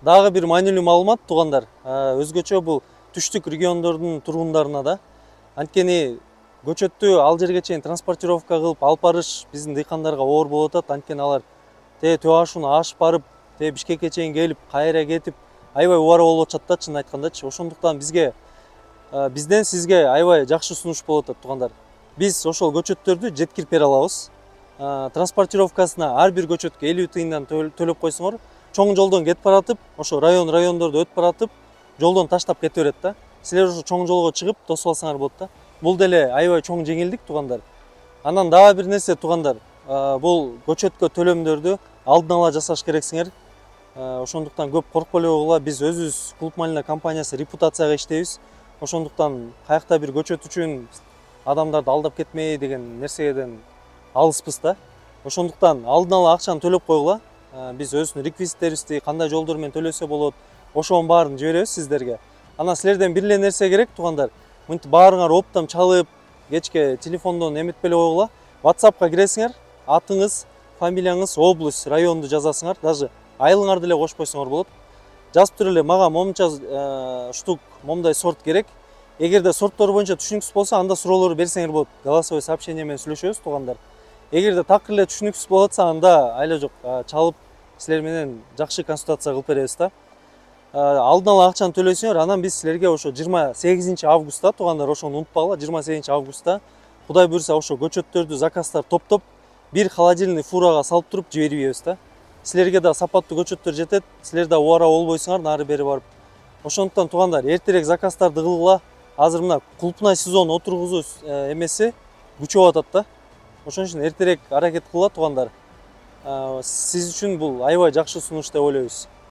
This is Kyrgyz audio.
Дагы бир маанилүү маалымат туугандар. Өзгөчө бул түштүк региондордун тургундарына да. Анткени көчөттү ал жерге чейин транспортировка кылып алып барыш биздин дыйкандарга оор болуп атат. Анткени алар Төө ашууну ашып барып, Бишкекке чейин келип, кайра кетип, аябай убара болуп атышат да, чынын айткандачы. Ошондуктан бизден сизге аябай жакшы сунуш болуп атат туугандар. Биз ошол көчөттөрдү жеткирип бере алабыз. Транспортировкасына ар бир көчөткө 50 тыйындан төлөп койсоңор, чоң жолдон кетип баратып, ошо райондорду өтүп баратып, жолдон таштап кете берет да. Силер ошо чоң жолго чыгып тосуп алсаңар болот да. Бул деле аябай чоң жеңилдик туугандар. Анан дагы бир нерсе туугандар, бул көчөткө төлөмдөрдү алдын ала жасаш керексиңер. Ошондуктан көп коркпой эле койгула. Биз өзүбүз Клуб Малина компаниясы репутацияга иштейбиз. Ошондуктан каякта бир көчөт үчүн адамдарды алдап кетмей деген нерседен алыспыз да. Ошондуктан алдын ала акчаны төлөп койгула. Биз өзүнүн реквизиттерибизди кандай жолдор менен төлөсө болот, ошонун баарын жиберебиз сиздерге. Анан силерден бир эле нерсе керек туугандар. Мынтип баарыңар оптом чалып, кечке телефондон эметпей эле койгула. WhatsAppка киресиңер, атыңыз, фамилияңыз, область, районду жазасыңар, даже айылыңарды эле кошпойсоңор болот. Жазып туруп эле мага момунча штук момундай сорт керек. Эгерде сорттор боюнча түшүнүксүз болсо, анда суроолорду берсеңер болот. Голосовой сообщение менен сүйлөшөбүз туугандар. Эгерде такыр эле түшүнүксүз болуп атса, анда айла жок, чалып силер менен жакшы консультация кылып беребиз да. Алдын ала акчаны төлөйсүңөр, анан биз силерге ошо 28 августта туугандар, ошону унутпагыла, 28 августта Кудай буйруса ошо көчөттөрдү заказдар топтоп бир холодильный фурага салып туруп жиберип ийебиз да. Силерге да сапаттуу көчөттөр жетет, силер да убара болбойсуңар нары бери барып. Ошондуктан туугандар, эртерээк заказдарды кылгыла. Азыр мына кулпнай сезон отургузуу эмеси күчөп атат да. Ошон үчүн эртерээк аракет кылгыла туугандар. Сиз үчүн бул аябай жакшы сунуш деп ойлойбуз.